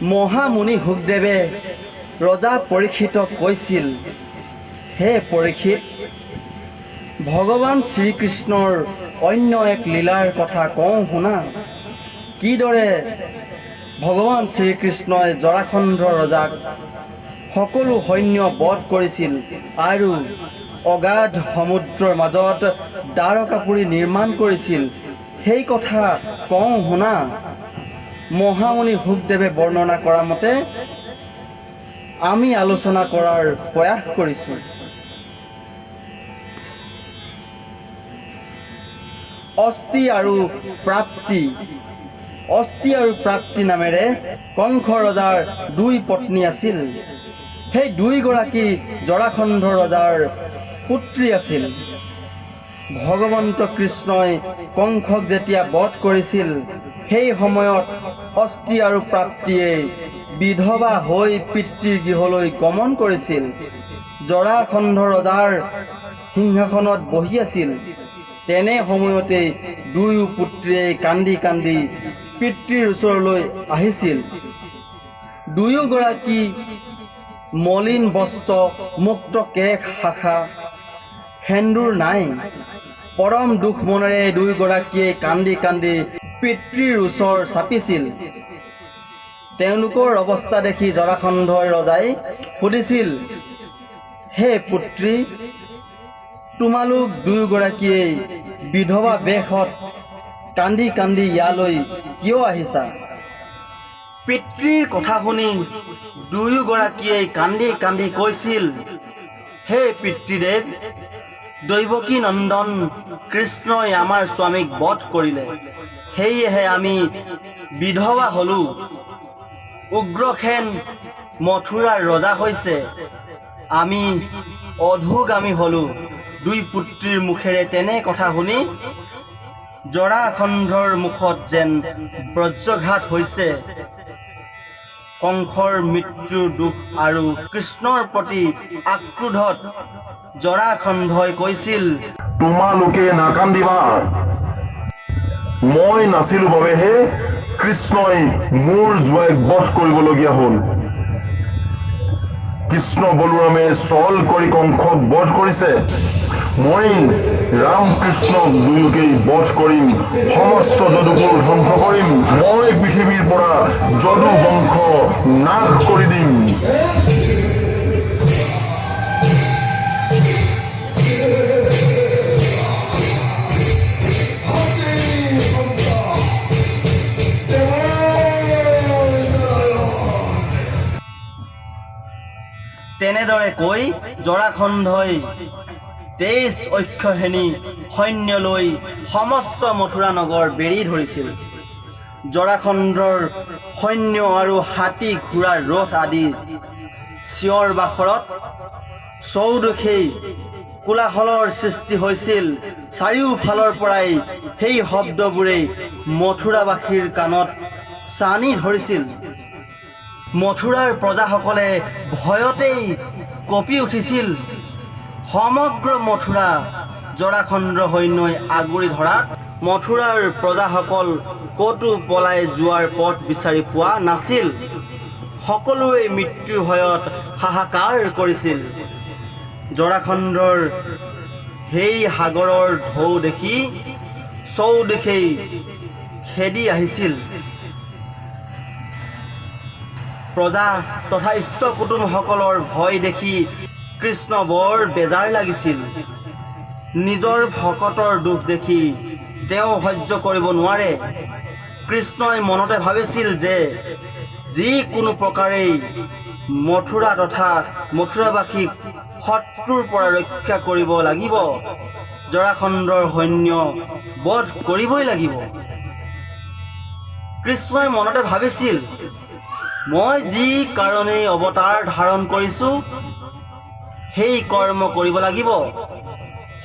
মহামুনি শুকদেৱে ৰজা পৰীক্ষিতক কৈছিল, হে পৰীক্ষিত, ভগৱান শ্ৰীকৃষ্ণৰ অন্য এক লীলাৰ কথা কওঁ শুনা। কিদৰে ভগৱান শ্ৰীকৃষ্ণই জৰাসন্ধ ৰজাক সকলো সৈন্য বধ কৰিছিল আৰু অগাধ সমুদ্ৰৰ মাজত দ্বাৰকাপুৰী নিৰ্মাণ কৰিছিল, সেই কথা কওঁ শুনা। মহামুনি শুকদেৱে বৰ্ণনা কৰা মতে আমি আলোচনা কৰাৰ প্ৰয়াস কৰিছোঁ। অস্থি আৰু প্ৰাপ্তি। অস্থি আৰু প্ৰাপ্তি নামেৰে কংস ৰজাৰ দুই পত্নী আছিল। সেই দুইগৰাকী জৰাসন্ধ ৰজাৰ পুত্ৰী আছিল। ভগৱন্ত কৃষ্ণই কংসক যেতিয়া বধ কৰিছিল, সেই সময়ত অস্থি আৰু প্ৰাপ্তিয়ে বিধৱা হৈ পিতৃৰ গৃহলৈ গমন কৰিছিল। জৰাসন্ধ ৰজাৰ সিংহাসনত বহি আছিল। তেনে সময়তে দুয়ো পুত্ৰীয়ে কান্দি কান্দি পিতৃৰ ওচৰলৈ আহিছিল। দুয়োগৰাকী মলিন বস্ত্ৰ, মুক্ত কেশ শাখা, সেন্দুৰ নাই। পৰম দুখ মনেৰে দুয়োগৰাকীয়ে কান্দি কান্দি পিতৃৰ ওচৰ চাপিছিল। তেওঁলোকৰ অৱস্থা দেখি জৰাসন্ধ ৰজাই সুধিছিল, হে পুত্ৰী, তোমালোক দুয়োগৰাকীয়ে বিধৱা বেশত কান্দি কান্দি ইয়ালৈ কিয় আহিছা? পিতৃৰ কথা শুনি দুয়োগৰাকীয়ে কান্দি কান্দি কৈছিল, হে পিতৃদেৱ, দৈৱকী নন্দন কৃষ্ণই আমাৰ স্বামীক বধ কৰিলে, সেয়েহে আমি বিধৱা হলো। উগ্ৰসেন মথুৰাৰ ৰজা হৈছে, আমি অধোগামী হলো। দুই পুত্ৰীৰ মুখেৰে তেনে কথা শুনি জৰাসন্ধৰ মুখত যেন বজ্ৰঘাত হৈছে। কংসৰ মৃত্যুৰ দুখ আৰু কৃষ্ণৰ প্ৰতি আক্ৰোধত জৰাসন্ধই কৈছিল, তোমালোকে নাকান্দিবা। মই নাছিলো বাবেহে কৃষ্ণই মোৰ জোঁৱাইক বধ কৰিবলগীয়া হ'ল। কৃষ্ণ বলোৰামে চল কৰি কংসক বধ কৰিছে। মই ৰাম কৃষ্ণক দুয়োকেই বধ কৰিম, সমস্ত যদুকুল ধ্বংস কৰিম। মই পৃথিৱীৰ পৰা যদু বংশ নাশ কৰি দিম। তেনেদৰে কৈ জৰাসন্ধই 23 অক্ষৌহিণী সৈন্য লৈ সমস্ত মথুৰা নগৰ বেৰি ধৰিছিল। জৰাসন্ধৰ সৈন্য আৰু হাতী ঘোঁৰাৰ ৰথ আদি চিঞৰ বাখৰত চৌদিশে কোলাহলৰ সৃষ্টি হৈছিল। চাৰিওফালৰ পৰাই সেই শব্দবোৰে মথুৰাবাসীৰ কাণত চানি ধৰিছিল। মথুৰাৰ প্ৰজাসকলে ভয়তেই কঁপি উঠিছিল। সমগ্ৰ মথুৰা জৰাসন্ধ সৈন্যই আগুৰি ধৰাত মথুৰাৰ প্ৰজাসকল ক'তো পলাই যোৱাৰ পথ বিচাৰি পোৱা নাছিল। সকলোৱে মৃত্যুৰ ভয়ত হাহাকাৰ কৰিছিল। জৰাসন্ধৰ সেই সাগৰৰ ঢৌ দেখি চৌদিশে খেদি আহিছিল। প্ৰজা তথা ইষ্ট কুটুমসকলৰ ভয় দেখি কৃষ্ণ বৰ বেজাৰ লাগিছিল। নিজৰ ভকতৰ দুখ দেখি তেওঁ সহ্য কৰিব নোৱাৰে। কৃষ্ণই মনতে ভাবিছিল যে যিকোনো প্ৰকাৰেই মথুৰা তথা মথুৰাবাসীক শত্ৰুৰ পৰা ৰক্ষা কৰিব লাগিব। জৰাসন্ধৰ সৈন্য বধ কৰিবই লাগিব। কৃষ্ণই মনতে ভাবিছিল, মই যি কাৰণেই অৱতাৰ ধাৰণ কৰিছোঁ, সেই কৰ্ম কৰিব লাগিব।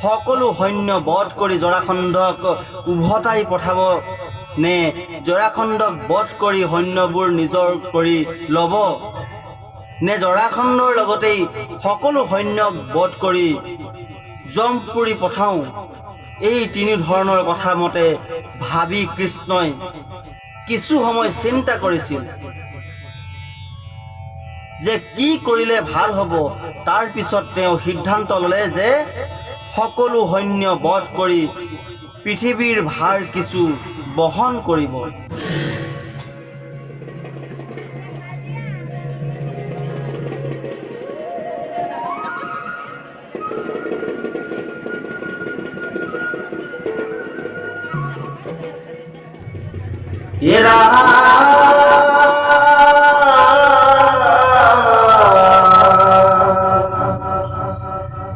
সকলো সৈন্য বধ কৰি জৰাসন্ধক উভতাই পঠাব নে জৰাসন্ধক বধ কৰি সৈন্যবোৰ নিজৰ কৰি ল'ব, নে জৰাসন্ধৰ লগতেই সকলো সৈন্যক বধ কৰি জমপুৰি পঠাওঁ। এই তিনি ধৰণৰ কথা মতে ভাবি কৃষ্ণই কিছু সময় চিন্তা কৰিছিল। যে কি কৰিলে ভাল হ'ব। তাৰ পিছত তেওঁ সিদ্ধান্ত ল'লে যে সকলো সৈন্য বধ কৰি পৃথিৱীৰ ভাৰ কিছু বহন কৰিব।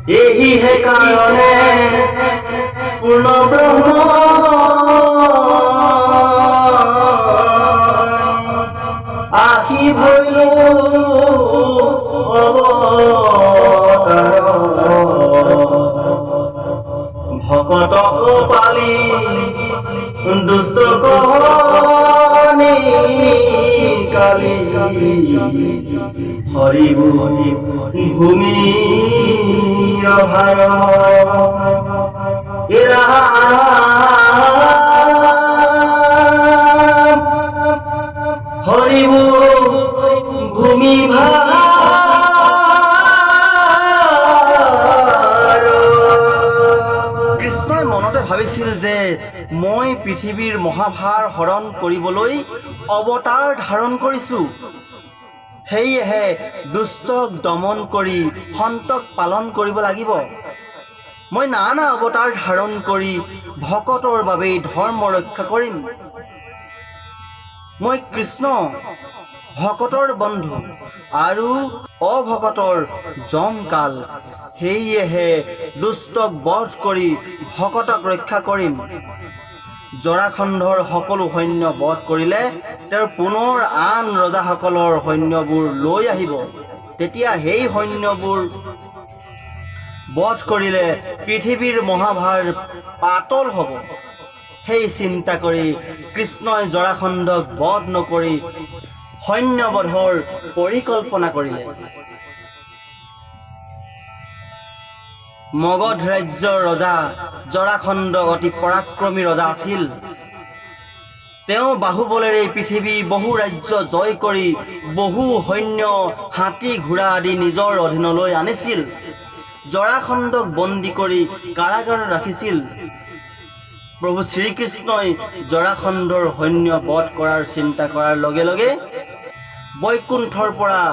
यही है कारण पूर्ण ब्रह्म आखि भैलो अवतार भकतक पाली दुष्ट कहनी काली हरिब भूमि ভার এরা হরিব ভূমি ভার। কৃষ্ণই মনতে ভাবিছিল যে মই পৃথিৱীৰ মহাভাৰ হৰণ কৰিবলৈ অৱতাৰ ধাৰণ কৰিছো। সেয়েহে দুষ্টক দমন কৰি সন্তক পালন কৰিব লাগিব। মই নানা অৱতাৰ ধাৰণ কৰি ভকতৰ বাবে ধৰ্ম ৰক্ষা কৰিম। মই কৃষ্ণ ভকতৰ বন্ধু আৰু অভকতৰ জমকাল। সেয়েহে দুষ্টক বধ কৰি ভকতক ৰক্ষা কৰিম। জৰাখণ্ডৰ সকলো সৈন্য বধ কৰিলে তেওঁৰ পুনৰ আন ৰজাসকলৰ সৈন্যবোৰ লৈ আহিব। তেতিয়া সেই সৈন্যবোৰ বধ কৰিলে পৃথিৱীৰ মহাভাৰ পাতল হ'ব। সেই চিন্তা কৰি কৃষ্ণই জৰাখণ্ডক বধ নকৰি সৈন্যবধৰ পৰিকল্পনা কৰিলে। মগধ ৰাজ্যৰ ৰজা জৰাখণ্ড অতি পৰাক্ৰমী ৰজা আছিল। তেওঁ বাহুবলেৰে পৃথিৱী বহু ৰাজ্য জয় কৰি বহু সৈন্য হাতী ঘোঁৰা আদি নিজৰ অধীনলৈ আনিছিল। জৰাখণ্ডক বন্দী কৰি কাৰাগাৰত ৰাখিছিল। প্ৰভু শ্ৰীকৃষ্ণই জৰাখণ্ডৰ সৈন্য বধ কৰাৰ চিন্তা কৰাৰ লগে লগে বৈকুণ্ঠৰ পৰা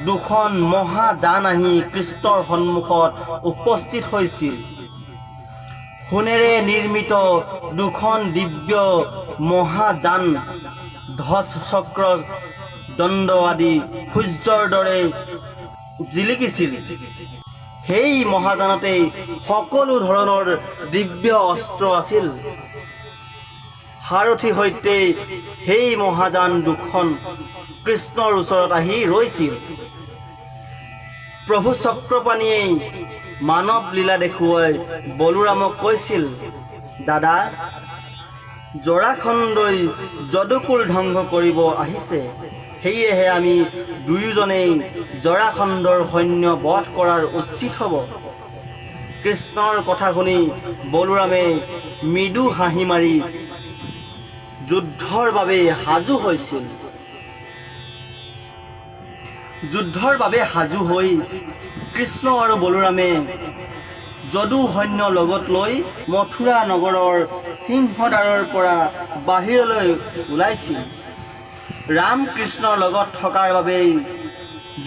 দুখন মহাযান আহি কৃষ্ণৰ সন্মুখত উপস্থিত হৈছিল। সোণেৰে নিৰ্মিত দুখন দিব্য মহাযান ধ্বজ চক্ৰ দণ্ড আদি সূৰ্যৰ দৰে জিলিকিছিল। সেই মহাযানতেই সকলো ধৰণৰ দিব্য অস্ত্ৰ আছিল। সাৰথী সৈতে সেই মহাযান দুখন কৃষ্ণৰ ওচৰত আহি ৰৈছিল। প্ৰভু চক্ৰপাণীয়ে মানৱ লীলা দেখুৱাই বলোৰামক কৈছিল, দাদা, জৰাখণ্ডই যদুকুল ধ্বংস কৰিব আহিছে। সেয়েহে আমি দুয়োজনেই জৰাখণ্ডৰ সৈন্য বধ কৰাৰ উচিত হ'ব। কৃষ্ণৰ কথা শুনি বলোৰামে মৃদু হাঁহি মাৰি যুদ্ধৰ বাবে সাজু হৈছিল। যুদ্ধৰ বাবে সাজু হৈ কৃষ্ণ আৰু বলোৰামে যদু সৈন্য লগত লৈ মথুৰা নগৰৰ সিংহদ্বাৰৰ পৰা বাহিৰলৈ ওলাইছিল। ৰাম কৃষ্ণৰ লগত থকাৰ বাবেই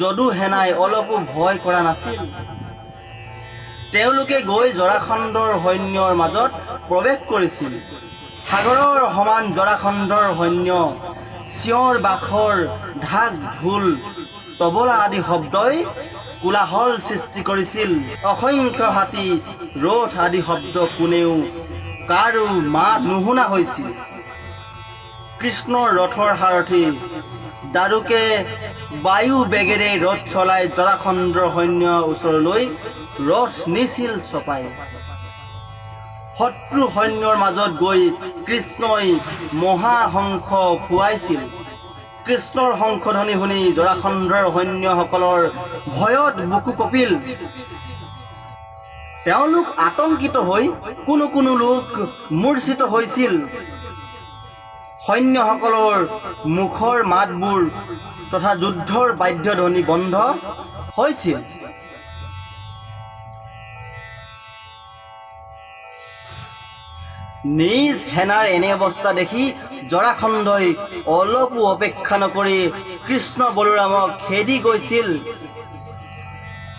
যদু সেনাই অলপো ভয় কৰা নাছিল। তেওঁলোকে গৈ জৰাখণ্ডৰ সৈন্যৰ মাজত প্ৰৱেশ কৰিছিল। সাগৰৰ সমান জৰাখণ্ডৰ সৈন্য চিঞৰ বাখৰ ঢাক ঢোল তবলা আদি শব্দই কোলাহল সৃষ্টি কৰিছিল। অসংখ্য হাতী ৰথ আদি শব্দ কোনেও কাৰো মাত নুশুনা হৈছিল। কৃষ্ণৰ ৰথৰ সাৰথী দাৰুকে বায়ু বেগেৰে ৰথ চলাই জৰাখণ্ডৰ সৈন্যৰ ওচৰলৈ ৰথ নিছিল চপাই। শত্ৰু সৈন্যৰ মাজত গৈ কৃষ্ণই মহাশংখ ফুৱাইছিল। কৃষ্ণৰ শংখধ্বনি শুনি জৰাখণ্ডৰ সৈন্যসকলৰ ভয়ত বুকু কঁপিল। তেওঁলোক আতংকিত হৈ কোনো লোক মূৰ্ছিত হৈছিল। সৈন্যসকলৰ মুখৰ মাতবোৰ তথা যুদ্ধৰ বাদ্যধ্বনি বন্ধ হৈছিল। নিজ সেনাৰ এনে অৱস্থা দেখি জৰাসন্ধই অলপো অপেক্ষা নকৰি কৃষ্ণ বলোৰামক খেদি গৈছিল।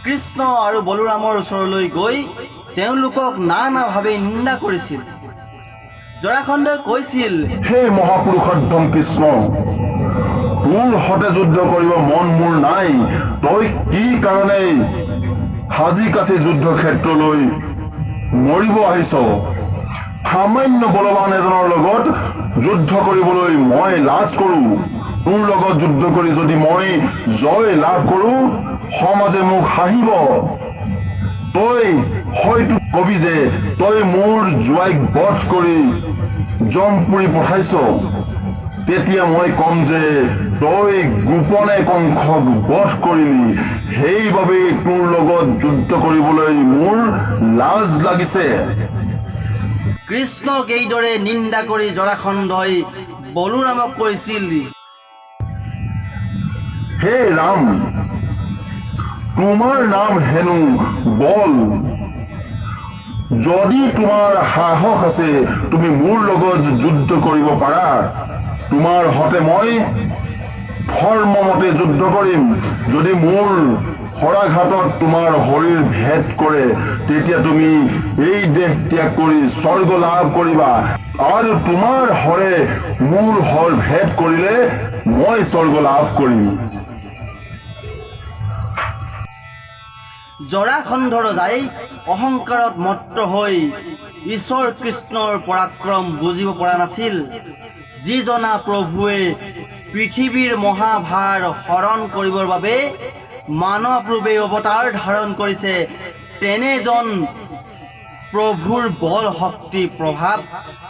কৃষ্ণ আৰু বলোৰামৰ ওচৰলৈ গৈ তেওঁলোকক নানাভাৱে নিন্দা কৰিছিল। জৰাসন্ধই কৈছিল, হে মহাপুৰুষোত্তম কৃষ্ণ, তোৰ সতে যুদ্ধ কৰিব মন মোৰ নাই। তই কি কাৰণে সাজি কাচি যুদ্ধ ক্ষেত্ৰলৈ মৰিব আহিছ? সামান্য বলৱান এজনৰ লগত যুদ্ধ কৰিবলৈ মই লাজ কৰোঁ। তোৰ লগত যুদ্ধ কৰি যদি মই জয় লাভ কৰোঁ, সমাজে মোক হাঁহিব। তই হয়তো কবি যে তই মোৰ জোৱাইক বধ কৰি জমপুৰি পঠাইছ। তেতিয়া মই কম যে তই গোপনে কংসক বধ কৰিলি, সেইবাবে তোৰ লগত যুদ্ধ কৰিবলৈ মোৰ লাজ লাগিছে। কৃষ্ণক এইদৰে নিন্দা কৰি জৰাসন্ধই বলোৰামক কৈছিল, হে ৰাম, তোমাৰ নাম হেনো বল। যদি তোমাৰ সাহস আছে তুমি মোৰ লগত যুদ্ধ কৰিব পাৰা। তোমাৰ হতে মই ধৰ্মমতে যুদ্ধ কৰিম। যদি মোৰ শৰাঘাতত তোমাৰ শৰীৰ ভেদ কৰে, তেতিয়া তুমি এই দেহ ত্যাগ কৰি স্বৰ্গ লাভ কৰিবা, আৰু তোমাৰ হৰে মোৰ শৰ ভেদ কৰিলে মই স্বৰ্গ লাভ কৰিম। জৰাসন্ধ ৰজাই অহংকাৰত মত্ত হৈ ঈশ্বৰ কৃষ্ণৰ পৰাক্ৰম বুজিব পৰা নাছিল। যি জনা প্ৰভুৱে পৃথিৱীৰ মহাভাৰ হৰণ কৰিবৰ বাবে মানৱ ৰূপে অৱতাৰ ধাৰণ কৰিছে, তেনেজন প্ৰভুৰ বল শক্তি প্ৰভাৱ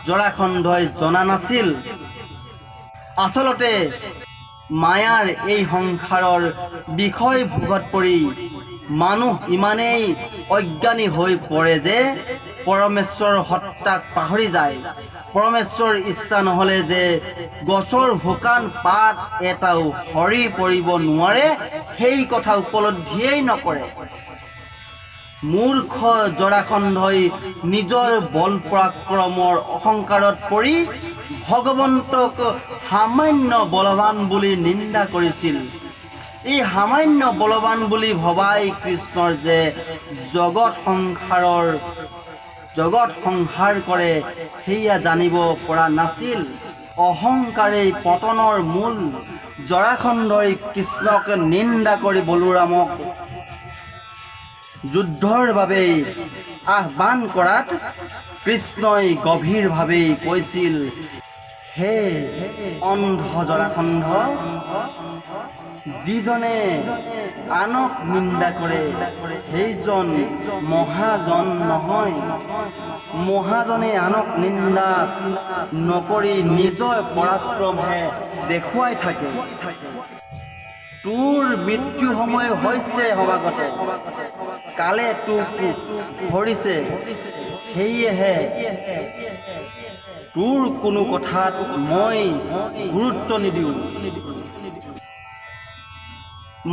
জৰাসন্ধই জনা নাছিল। আচলতে মায়াৰ এই সংসাৰৰ বিষয় ভোগত পৰি মানুহ ইমানেই অজ্ঞানী হৈ পৰে যে পৰমেশ্বৰ সত্তাক পাহৰি যায়। পৰমেশ্বৰ ইচ্ছা নহ'লে যে গছৰ শুকান পাত এটাও সৰি পৰিব নোৱাৰে, সেই কথা উপলব্ধিয়েই নকৰে। মূৰ্খ জৰাসন্ধই নিজৰ বল পৰাক্ৰমৰ অহংকাৰত পৰি ভগৱন্তক সামান্য বলৱান বুলি নিন্দা কৰিছিল। এই সামান্য বলৱান বুলি ভবাই কৃষ্ণৰ যে জগত সংহাৰ কৰে সেয়া জানিব পৰা নাছিল। অহংকাৰেই পতনৰ মূল। জৰাসন্ধই কৃষ্ণক নিন্দা কৰি বলোৰামক যুদ্ধৰ বাবে আহ্বান কৰাত কৃষ্ণই গভীৰভাৱে কৈছিল, হে অন্ধ জৰাসন্ধ, যিজনে আনক নিন্দা কৰে সেইজন মহাজন নহয়। মহাজনে আনক নিন্দা নকৰি নিজৰ পৰাক্ৰমহে দেখুৱাই থাকে। তোৰ মৃত্যু সময় হৈছে সমাগত, কালে তোক ধৰিছে, সেয়েহে তোৰ কোনো কথাত মই গুৰুত্ব নিদিওঁ।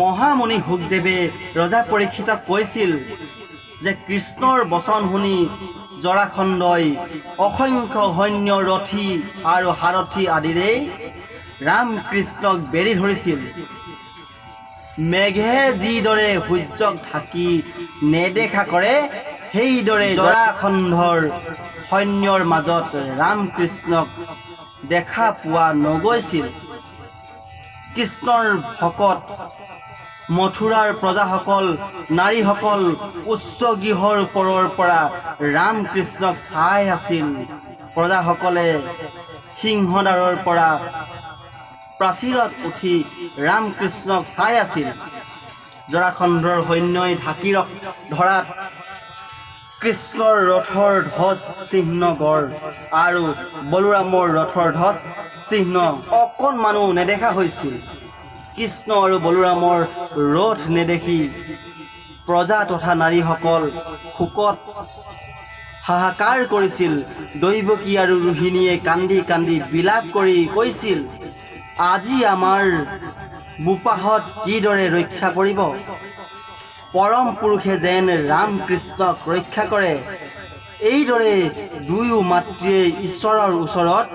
মহামুনি শুকদেৱে ৰজা পৰীক্ষিতক কৈছিল যে কৃষ্ণৰ বচন শুনি জৰাসন্ধই অসংখ্য সৈন্য ৰথী আৰু সাৰথী আদিৰে ৰামকৃষ্ণক বেৰি ধৰিছিল। মেঘে যিদৰে সূৰ্যক ঢাকি নেদেখা কৰে, সেইদৰে জৰাসন্ধৰ সৈন্যৰ মাজত ৰামকৃষ্ণক দেখা পোৱা নগৈছিল। কৃষ্ণৰ ভকত মথুৰাৰ প্ৰজাসকল, নাৰীসকল উচ্চ গৃহৰ ওপৰৰ পৰা ৰামকৃষ্ণক চাই আছিল। প্ৰজাসকলে সিংহদ্বাৰৰ পৰা প্ৰাচীৰত উঠি ৰামকৃষ্ণক চাই আছিল। জৰাসন্ধৰ সৈন্যই ঢাকি ধৰাত কৃষ্ণৰ ৰথৰ ধ্বজ চিহ্ন গড় আৰু বলোৰামৰ ৰথৰ ধ্বজ চিহ্ন অকণমানো নেদেখা হৈছিল। কৃষ্ণ আৰু বলোৰামৰ ৰথ নেদেখি প্ৰজা তথা নাৰীসকল শোকত হাহাকাৰ কৰিছিল। দৈৱকী আৰু ৰোহিণীয়ে কান্দি কান্দি বিলাপ কৰি কৈছিল, আজি আমাৰ বোপাহত কিদৰে ৰক্ষা পৰিব। পৰম পুৰুষে যেন ৰাম কৃষ্ণক ৰক্ষা কৰে, এইদৰে দুয়ো মাতৃয়ে ঈশ্বৰৰ ওচৰত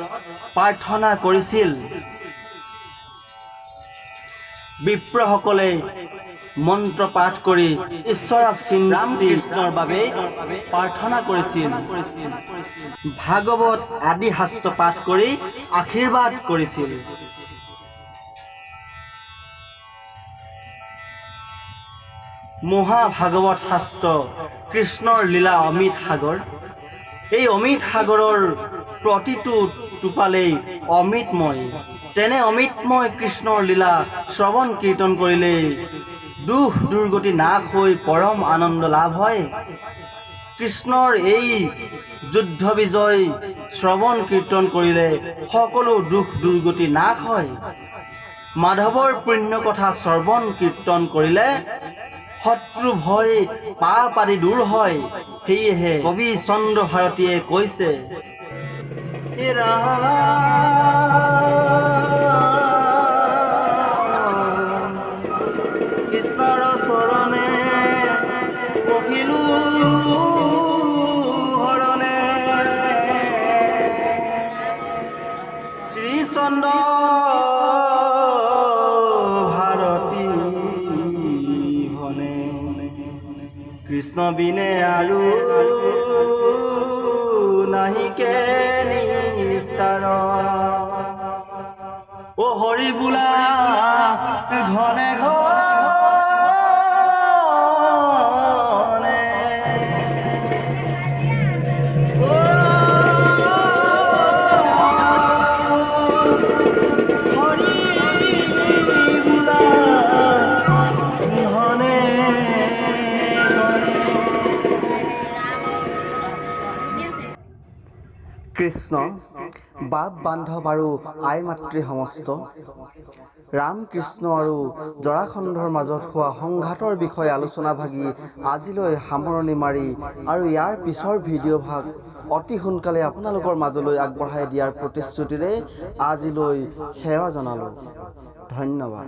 প্ৰাৰ্থনা কৰিছিল। বিপ্ৰসকলে মন্ত্ৰ পাঠ কৰি ঈশ্বৰক ৰাম কৃষ্ণৰ বাবে প্ৰাৰ্থনা কৰিছিল। ভাগৱত আদি শাস্ত্ৰ পাঠ কৰি আশীৰ্বাদ কৰিছিল। মহাভাগৱত শাস্ত্ৰ কৃষ্ণৰ লীলা অমিত সাগৰ। এই অমিত সাগৰৰ প্ৰতিটো টোপালেই অমৃতময়। তেনে অমৃতময় কৃষ্ণৰ লীলা শ্ৰৱণ কীৰ্তন কৰিলে দুখ দুৰ্গতি নাশ হৈ পৰম আনন্দ লাভ হয়। কৃষ্ণৰ এই যুদ্ধ বিজয় শ্ৰৱণ কীৰ্তন কৰিলে সকলো দুখ দুৰ্গতি নাশ হয়। মাধৱৰ পুণ্য কথা শ্ৰৱণ কীৰ্তন কৰিলে শত্ৰু ভয় পাপ আদি দূৰ হয়। সেয়েহে কবি চন্দ্ৰ ভাৰতীয়ে কৈছে, কৃষ্ণৰ চৰণে পখিলো হৰণে, শ্ৰীচন্দ্ৰ ভাৰতী ভনে, কৃষ্ণ বিনে আৰু নাহিকে নিস্তাৰ। ও হৰি বোলা ঘনে ঘনে, হৰি বোলা ঘনে কৃষ্ণ বাপ বান্ধৱ আৰু আই মাতৃ সমস্ত। ৰাম কৃষ্ণ আৰু জৰাসন্ধৰ মাজত হোৱা সংঘাতৰ বিষয়ে আলোচনা ভাগি আজিলৈ সামৰণি মাৰি আৰু ইয়াৰ পিছৰ ভিডিঅ' ভাগ অতি সোনকালে আপোনালোকৰ মাজলৈ আগবঢ়াই দিয়াৰ প্ৰতিশ্ৰুতিৰে আজিলৈ সেৱা জনালোঁ। ধন্যবাদ।